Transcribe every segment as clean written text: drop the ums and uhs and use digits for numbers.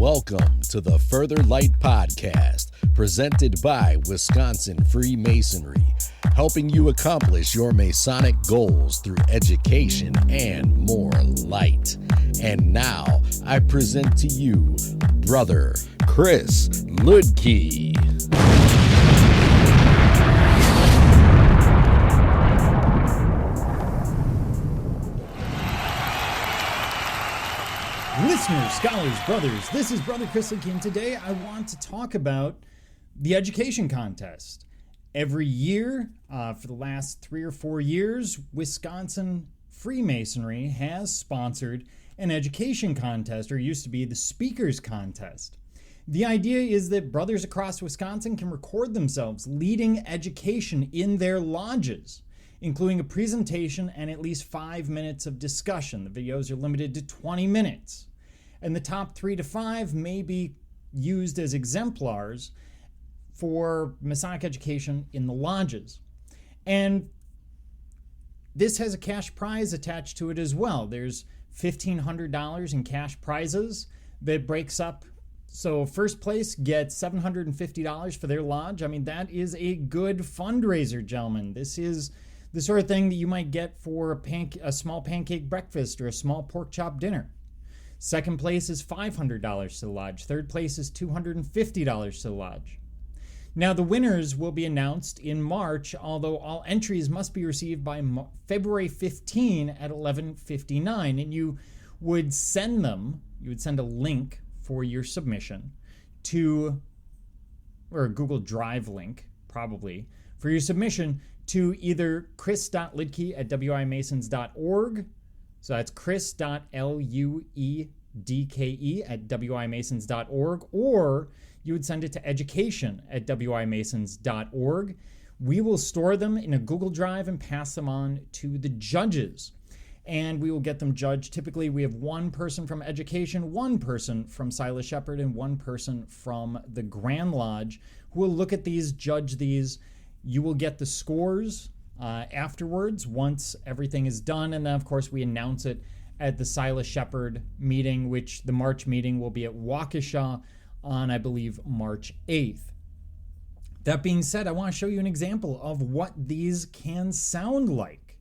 Welcome to the Further Light Podcast, presented by Wisconsin Freemasonry, helping you accomplish your Masonic goals through education and more light. And now, I present to you, Brother Chris.luedke. Listeners, scholars, brothers, this is Brother Chris.luedke, and today I want to talk about the education contest. Every year, for the last 3 or 4 years, Wisconsin Freemasonry has sponsored an education contest, or used to be the Speakers Contest. The idea is that brothers across Wisconsin can record themselves leading education in their lodges, including a presentation and at least 5 minutes of discussion. The videos are limited to 20 minutes. And the top 3 to 5 may be used as exemplars for Masonic education in the lodges. And this has a cash prize attached to it as well. There's $1,500 in cash prizes that breaks up. So first place gets $750 for their lodge. I mean, that is a good fundraiser, gentlemen. This is the sort of thing that you might get for a small pancake breakfast or a small pork chop dinner. Second place is $500 to the lodge. Third place is $250 to the lodge. Now, the winners will be announced in March, although all entries must be received by February 15 at 11:59, and you would send a link for your submission to, or a Google Drive link, probably, for your submission to either Chris.luedke at wimasons.org. So that's Chris.luedke at wimasons.org, or you would send it to education@wimasons.org. We will store them in a Google Drive and pass them on to the judges, and we will get them judged. Typically, we have one person from education, one person from Silas Shepherd, and one person from the Grand Lodge who will look at these, judge these. You will get the scores afterwards once everything is done, and then of course we announce it at the Silas Shepherd meeting, which the March meeting will be at Waukesha on, I believe, March 8th. That being said, I want to show you an example of what these can sound like.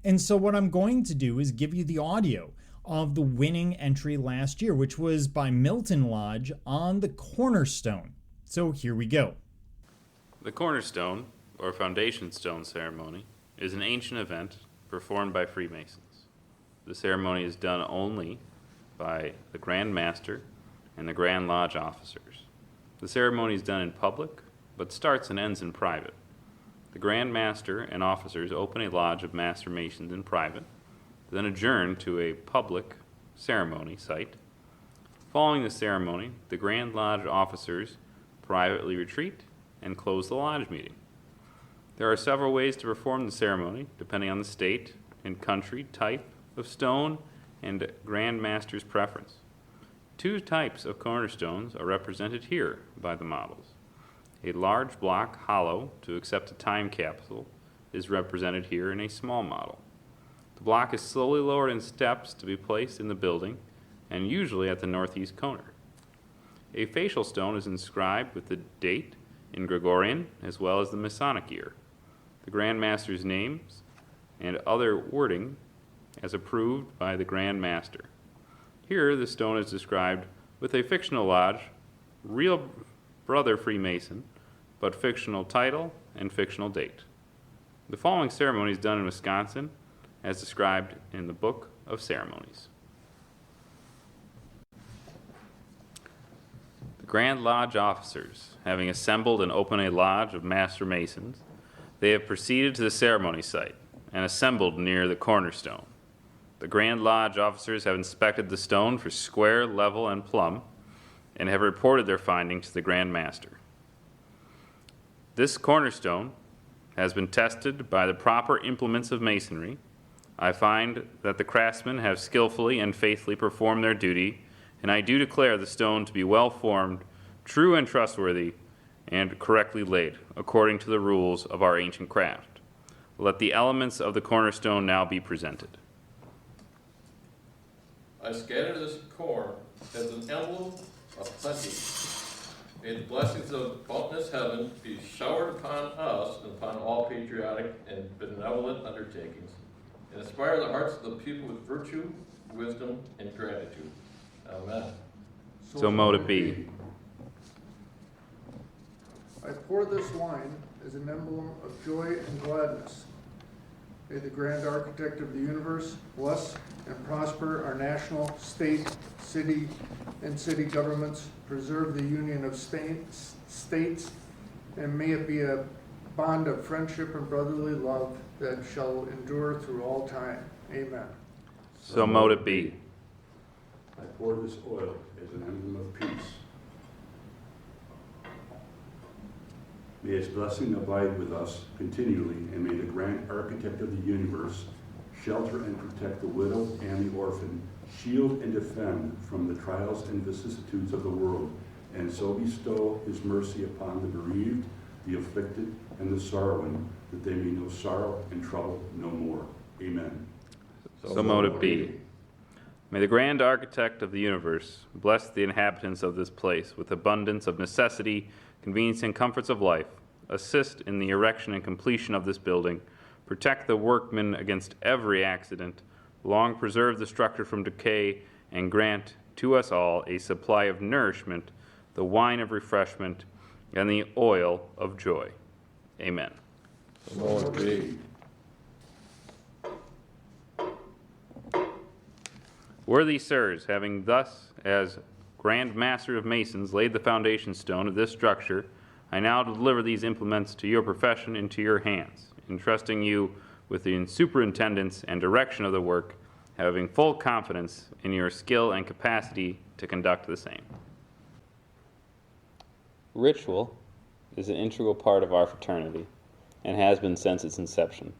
And so what I'm going to do is give you the audio of the winning entry last year, which was by Milton Lodge on the Cornerstone. So here we go. The Cornerstone, or Foundation Stone ceremony, is an ancient event performed by Freemasons. The ceremony is done only by the Grand Master and the Grand Lodge officers. The ceremony is done in public, but starts and ends in private. The Grand Master and officers open a lodge of Master Masons in private, then adjourn to a public ceremony site. Following the ceremony, the Grand Lodge officers privately retreat and close the lodge meeting. There are several ways to perform the ceremony, depending on the state and country, type of stone, and Grand Master's preference. 2 types of cornerstones are represented here by the models. A large block hollow to accept a time capsule is represented here in a small model. The block is slowly lowered in steps to be placed in the building, and usually at the northeast corner. A facial stone is inscribed with the date in Gregorian as well as the Masonic year, the Grand Master's names, and other wording as approved by the Grand Master. Here, the stone is described with a fictional lodge, real Brother Freemason, but fictional title and fictional date. The following ceremony is done in Wisconsin as described in the Book of Ceremonies. The Grand Lodge officers, having assembled and opened a lodge of Master Masons, they have proceeded to the ceremony site and assembled near the Cornerstone. The Grand Lodge officers have inspected the stone for square, level, and plumb, and have reported their findings to the Grand Master. This cornerstone has been tested by the proper implements of masonry. I find that the craftsmen have skillfully and faithfully performed their duty, and I do declare the stone to be well formed, true and trustworthy, and correctly laid, according to the rules of our ancient craft. Let the elements of the cornerstone now be presented. I scatter this core as an emblem of plenty. May the blessings of boundless heaven be showered upon us and upon all patriotic and benevolent undertakings, and inspire the hearts of the people with virtue, wisdom, and gratitude. Amen. So mote it be. I pour this wine as an emblem of joy and gladness. May the grand architect of the universe bless and prosper our national, state, city, and city governments, preserve the union of states, and may it be a bond of friendship and brotherly love that shall endure through all time. Amen. So mote it be. I pour this oil as an emblem of peace. May its blessing abide with us continually, and may the grand architect of the universe shelter and protect the widow and the orphan, shield and defend from the trials and vicissitudes of the world, and so bestow his mercy upon the bereaved, the afflicted, and the sorrowing, that they may know sorrow and trouble no more. Amen. So mote it be. May the grand architect of the universe bless the inhabitants of this place with abundance of necessity, convenience, and comforts of life, assist in the erection and completion of this building, protect the workmen against every accident, long preserve the structure from decay, and grant to us all a supply of nourishment, the wine of refreshment, and the oil of joy. Amen. So it be. Worthy sirs, having thus, as Grand Master of Masons, laid the foundation stone of this structure, I now deliver these implements to your profession into your hands, entrusting you with the superintendence and direction of the work, having full confidence in your skill and capacity to conduct the same. Ritual is an integral part of our fraternity, and has been since its inception.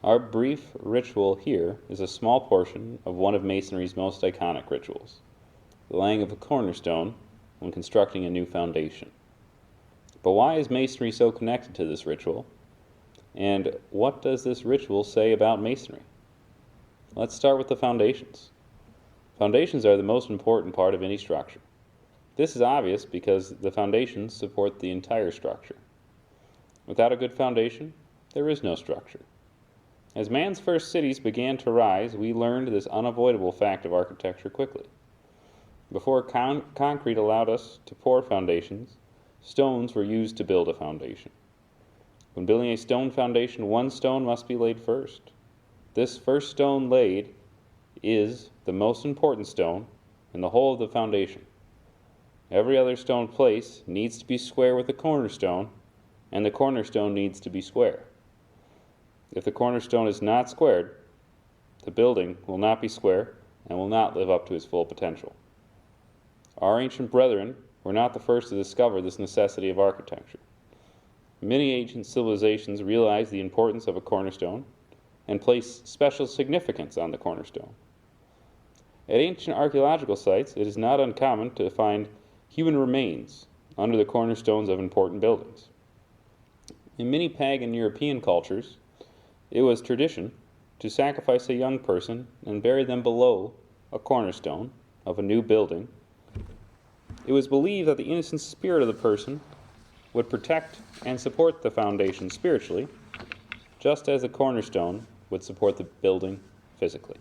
Our brief ritual here is a small portion of one of Masonry's most iconic rituals, the laying of a cornerstone when constructing a new foundation. But why is Masonry so connected to this ritual? And what does this ritual say about Masonry? Let's start with the foundations. Foundations are the most important part of any structure. This is obvious because the foundations support the entire structure. Without a good foundation, there is no structure. As man's first cities began to rise, we learned this unavoidable fact of architecture quickly. Before concrete allowed us to pour foundations, stones were used to build a foundation. When building a stone foundation, one stone must be laid first. This first stone laid is the most important stone in the whole of the foundation. Every other stone placed needs to be square with the cornerstone, and the cornerstone needs to be square. If the cornerstone is not squared, the building will not be square and will not live up to its full potential. Our ancient brethren were not the first to discover this necessity of architecture. Many ancient civilizations realized the importance of a cornerstone and placed special significance on the cornerstone. At ancient archaeological sites, it is not uncommon to find human remains under the cornerstones of important buildings. In many pagan European cultures, it was tradition to sacrifice a young person and bury them below a cornerstone of a new building. It was believed that the innocent spirit of the person would protect and support the foundation spiritually, just as the cornerstone would support the building physically.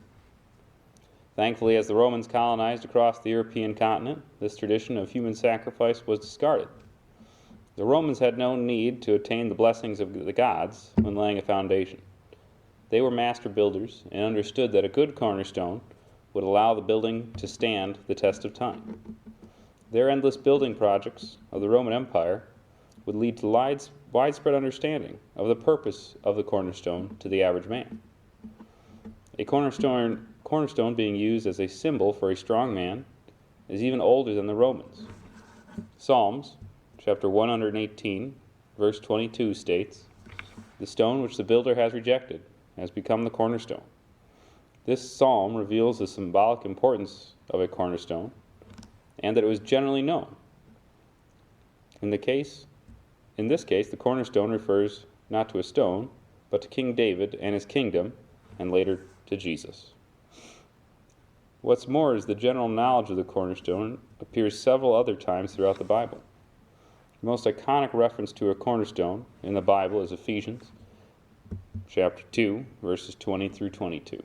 Thankfully, as the Romans colonized across the European continent, this tradition of human sacrifice was discarded. The Romans had no need to attain the blessings of the gods when laying a foundation. They were master builders and understood that a good cornerstone would allow the building to stand the test of time. Their endless building projects of the Roman Empire would lead to widespread understanding of the purpose of the cornerstone to the average man. A cornerstone being used as a symbol for a strong man is even older than the Romans. Psalms, chapter 118, verse 22 states, "The stone which the builder has rejected has become the cornerstone." This psalm reveals the symbolic importance of a cornerstone and that it was generally known. In this case, the cornerstone refers not to a stone, but to King David and his kingdom, and later to Jesus. What's more is the general knowledge of the cornerstone appears several other times throughout the Bible. The most iconic reference to a cornerstone in the Bible is Ephesians chapter 2, verses 20 through 22.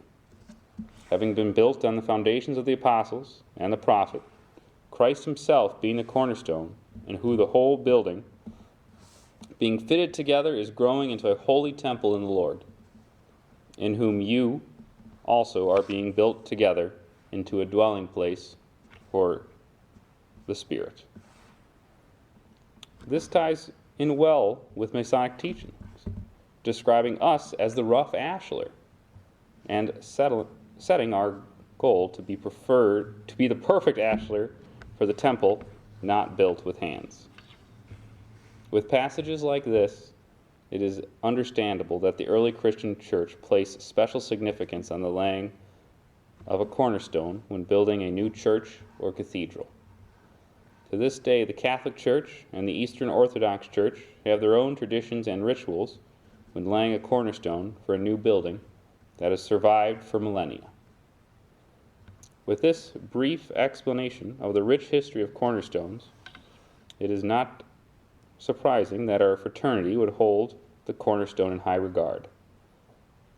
Having been built on the foundations of the apostles and the prophet, Christ himself being the cornerstone, in who the whole building, being fitted together, is growing into a holy temple in the Lord, in whom you also are being built together into a dwelling place for the Spirit. This ties in well with Masonic teachings, describing us as the rough ashlar, and setting our goal to be the perfect ashlar for the temple not built with hands. With passages like this, it is understandable that the early Christian church placed special significance on the laying of a cornerstone when building a new church or cathedral. To this day, the Catholic Church and the Eastern Orthodox Church have their own traditions and rituals when laying a cornerstone for a new building that has survived for millennia. With this brief explanation of the rich history of cornerstones, it is not surprising that our fraternity would hold the cornerstone in high regard.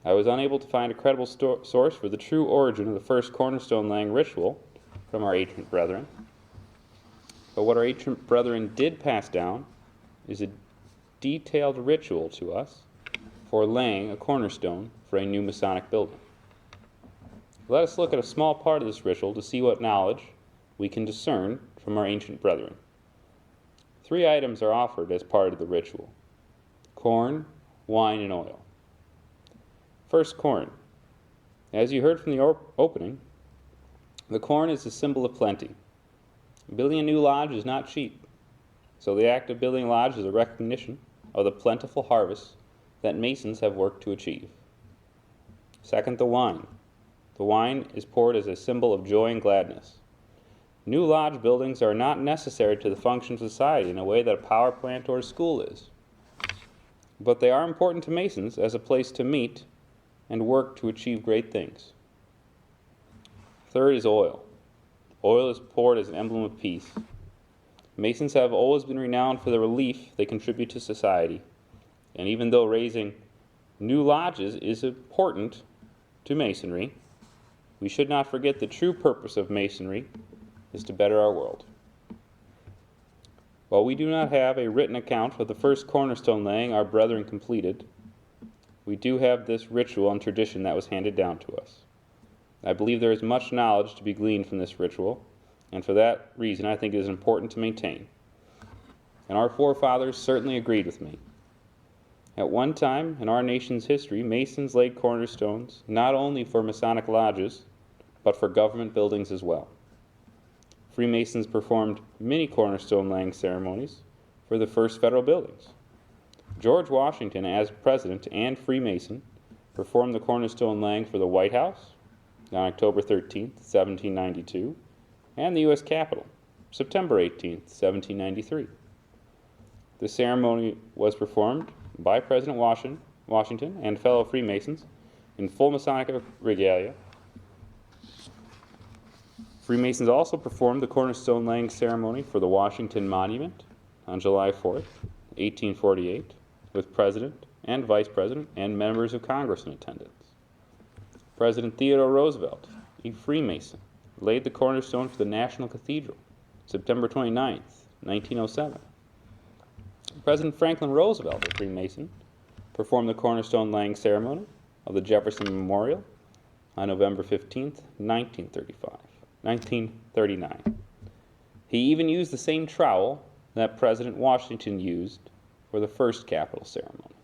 I was unable to find a credible source for the true origin of the first cornerstone laying ritual from our ancient brethren. But what our ancient brethren did pass down is a detailed ritual to us for laying a cornerstone for a new Masonic building. Let us look at a small part of this ritual to see what knowledge we can discern from our ancient brethren. 3 items are offered as part of the ritual: corn, wine, and oil. First, corn. As you heard from the opening, the corn is a symbol of plenty. Building a new lodge is not cheap, so the act of building a lodge is a recognition of the plentiful harvest that Masons have worked to achieve. Second, the wine. The wine is poured as a symbol of joy and gladness. New lodge buildings are not necessary to the function of society in a way that a power plant or a school is, but they are important to Masons as a place to meet and work to achieve great things. Third is oil. Oil is poured as an emblem of peace. Masons have always been renowned for the relief they contribute to society, and even though raising new lodges is important to Masonry, we should not forget the true purpose of Masonry is to better our world. While we do not have a written account of the first cornerstone laying our brethren completed, we do have this ritual and tradition that was handed down to us. I believe there is much knowledge to be gleaned from this ritual, and for that reason I think it is important to maintain. And our forefathers certainly agreed with me. At one time in our nation's history, Masons laid cornerstones not only for Masonic lodges, but for government buildings as well. Freemasons performed many cornerstone laying ceremonies for the first federal buildings. George Washington, as president and Freemason, performed the cornerstone laying for the White House on October 13, 1792, and the U.S. Capitol, September 18, 1793. The ceremony was performed by President Washington and fellow Freemasons in full Masonic regalia. Freemasons also performed the cornerstone laying ceremony for the Washington Monument on July 4th, 1848, with President and Vice President and members of Congress in attendance. President Theodore Roosevelt, a Freemason, laid the cornerstone for the National Cathedral, September 29th, 1907. President Franklin Roosevelt, a Freemason, performed the cornerstone laying ceremony of the Jefferson Memorial on November 15th, 1939. He even used the same trowel that President Washington used for the first Capitol ceremony.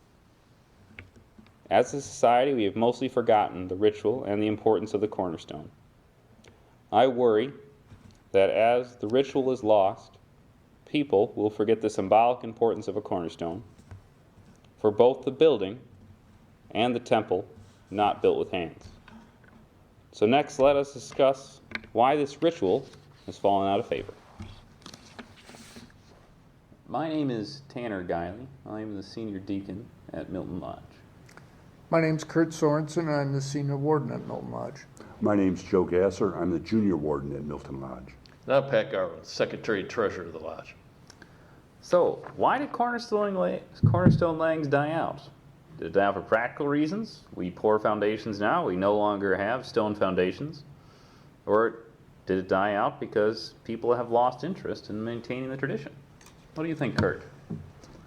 As a society, we have mostly forgotten the ritual and the importance of the cornerstone. I worry that as the ritual is lost, people will forget the symbolic importance of a cornerstone for both the building and the temple not built with hands. So next, let us discuss why this ritual has fallen out of favor. My name is Tanner Guiley. I am the senior deacon at Milton Lodge. My name's Kurt Sorensen, I'm the senior warden at Milton Lodge. My name's Joe Gasser. I'm the junior warden at Milton Lodge. And I'm Pat Garland, Secretary Treasurer of the Lodge. So, why did Cornerstone layings die out? Did it die out for practical reasons? We pour foundations now, we no longer have stone foundations. Or did it die out because people have lost interest in maintaining the tradition? What do you think, Kurt?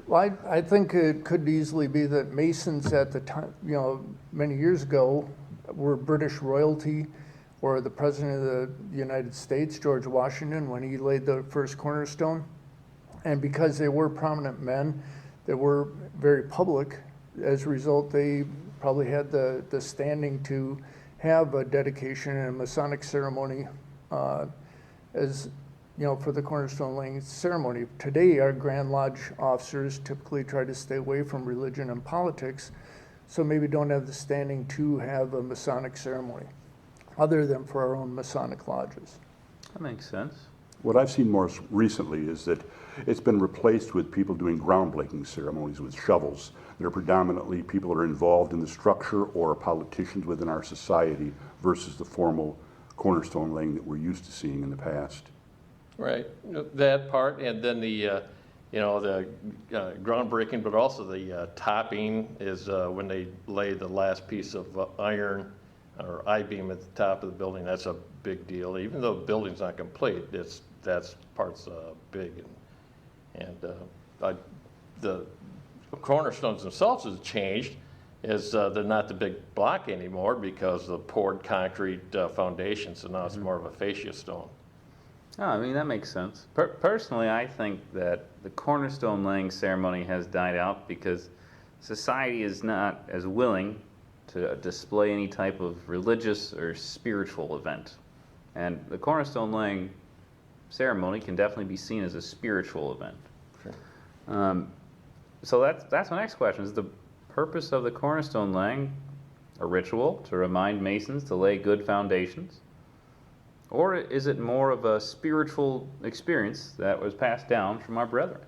Well, I think it could easily be that Masons at the time, many years ago, were British royalty, or the President of the United States, George Washington, when he laid the first cornerstone. And because they were prominent men, they were very public, as a result, they probably had the standing to have a dedication and a Masonic ceremony for the cornerstone laying ceremony. Today, our Grand Lodge officers typically try to stay away from religion and politics, so maybe don't have the standing to have a Masonic ceremony, other than for our own Masonic lodges. That makes sense. What I've seen more recently is that it's been replaced with people doing groundbreaking ceremonies with shovels. They're predominantly people that are involved in the structure or politicians within our society versus the formal cornerstone laying that we're used to seeing in the past. Right, that part, and then the groundbreaking, but also the topping is when they lay the last piece of iron or I-beam at the top of the building. That's a big deal. Even though the building's not complete, that's part's big, and the cornerstones themselves has changed. Is they're not the big block anymore because of the poured concrete foundation, so now it's more of a fascia stone. Oh, I mean, that makes sense. Personally, I think that the cornerstone laying ceremony has died out because society is not as willing to display any type of religious or spiritual event. And the cornerstone laying ceremony can definitely be seen as a spiritual event. Sure. So that's my next question. Is the purpose of the cornerstone laying a ritual to remind Masons to lay good foundations? Or is it more of a spiritual experience that was passed down from our brethren?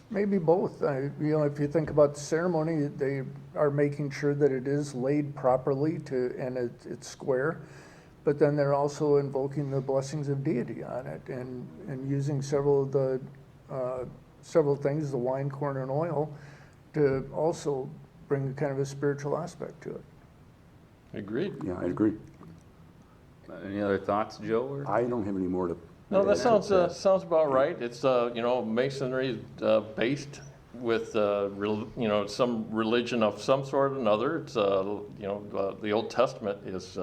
Maybe both. If you think about the ceremony, they are making sure that it is laid properly and it's square, but then they're also invoking the blessings of deity on it and using several things, the wine, corn, and oil, to also bring kind of a spiritual aspect to it. Agreed. Yeah, I agree. Any other thoughts, Joe? Or? I don't have any more to. No, that sounds about right. It's masonry based with some religion of some sort or another. It's the Old Testament is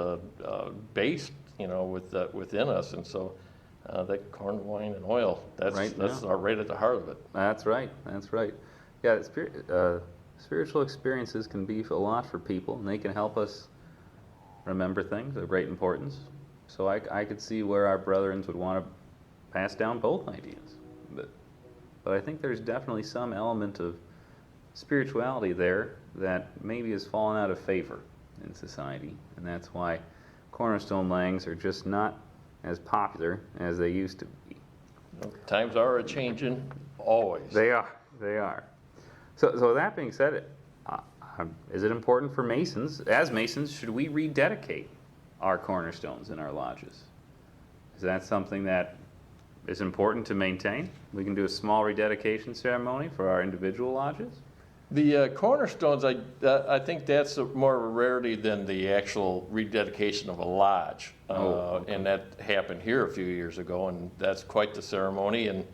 based within us, and so that corn, wine, and oil that's right at the heart of it. That's right. Yeah, spiritual experiences can be a lot for people, and they can help us remember things of great importance. So I could see where our brethren would want to pass down both ideas. But I think there's definitely some element of spirituality there that maybe has fallen out of favor in society. And that's why cornerstone layings are just not as popular as they used to be. Times are a-changing, always. They are. So that being said, is it important for Masons, as Masons, should we rededicate our cornerstones in our lodges? Is that something that is important to maintain? We can do a small rededication ceremony for our individual lodges? The cornerstones, I think that's more of a rarity than the actual rededication of a lodge. Okay. And that happened here a few years ago, and that's quite the ceremony. And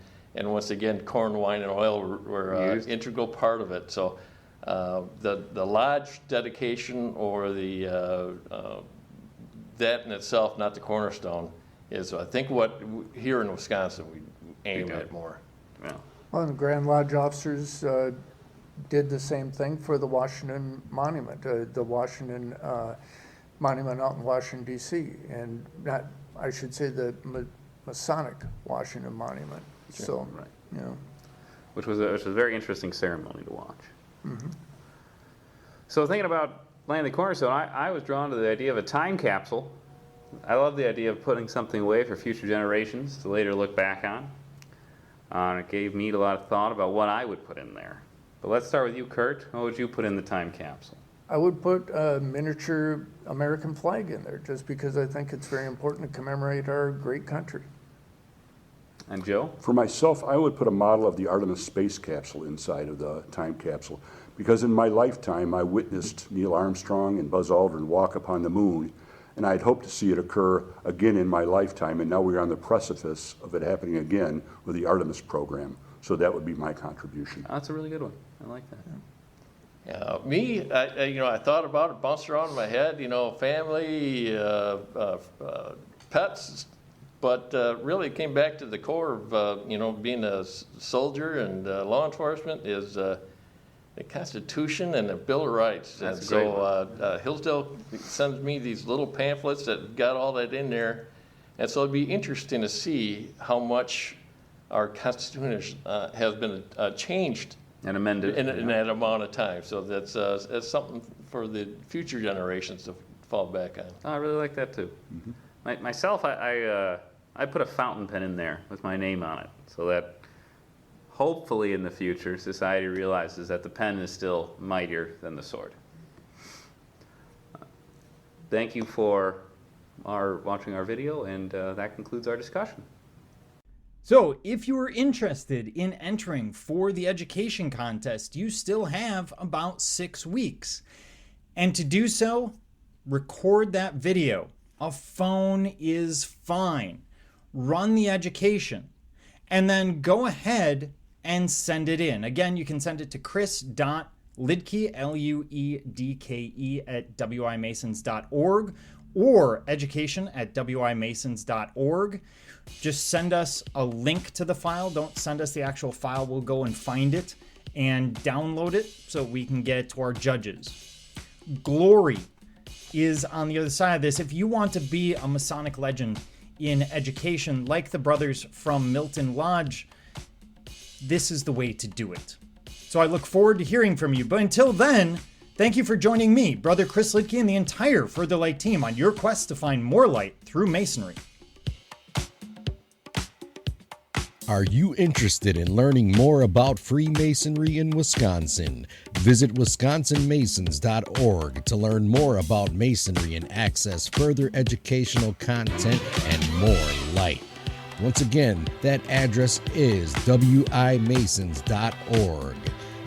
once again, corn, wine, and oil were an integral part of it. So the lodge dedication or the that in itself, not the cornerstone, is I think what here in Wisconsin we aim at more. Yeah. Well, the Grand Lodge officers did the same thing for the Washington Monument, the Washington Monument out in Washington, D.C., and not, I should say, the Masonic Washington Monument. Sure. So, right. Which was a very interesting ceremony to watch. Mm-hmm. So thinking about laying the cornerstone, I was drawn to the idea of a time capsule. I love the idea of putting something away for future generations to later look back on. It gave me a lot of thought about what I would put in there. But let's start with you, Kurt. What would you put in the time capsule? I would put a miniature American flag in there, just because I think it's very important to commemorate our great country. And Joe? For myself, I would put a model of the Artemis space capsule inside of the time capsule, because in my lifetime I witnessed Neil Armstrong and Buzz Aldrin walk upon the moon, and I'd hope to see it occur again in my lifetime, and now we're on the precipice of it happening again with the Artemis program. So that would be my contribution. Oh, that's a really good one. I like that. Me, I thought about it, bounced around in my head, family, pets, but really it came back to the core of, being a soldier and law enforcement is the Constitution and the Bill of Rights. That's and a great so Hillsdale sends me these little pamphlets that got all that in there. And so it'd be interesting to see how much our Constitution has been changed And amended. in that amount of time. So that's something for the future generations to fall back on. Oh, I really like that too. Mm-hmm. Myself, I put a fountain pen in there with my name on it, so that hopefully in the future society realizes that the pen is still mightier than the sword. Thank you for watching our video, and that concludes our discussion. So, if you are interested in entering for the education contest, you still have about 6 weeks. And to do so, record that video. A phone is fine. Run the education. And then go ahead and send it in. Again, you can send it to Chris.luedke, Luedke at wimasons.org, or education@wimasons.org. Just send us a link to the file. Don't send us the actual file. We'll go and find it and download it so we can get it to our judges. Glory is on the other side of this. If you want to be a Masonic legend in education, like the brothers from Milton Lodge, this is the way to do it. So I look forward to hearing from you. But until then, thank you for joining me, Brother Chris.luedke, and the entire Further Light team on your quest to find more light through Masonry. Are you interested in learning more about Freemasonry in Wisconsin? Visit wisconsinmasons.org to learn more about Masonry and access further educational content and more light. Once again, that address is wimasons.org.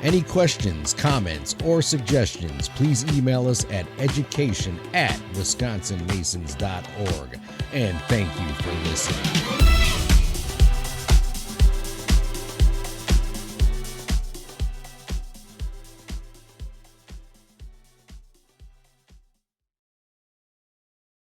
Any questions, comments, or suggestions, please email us at education@wisconsinmasons.org. And thank you for listening.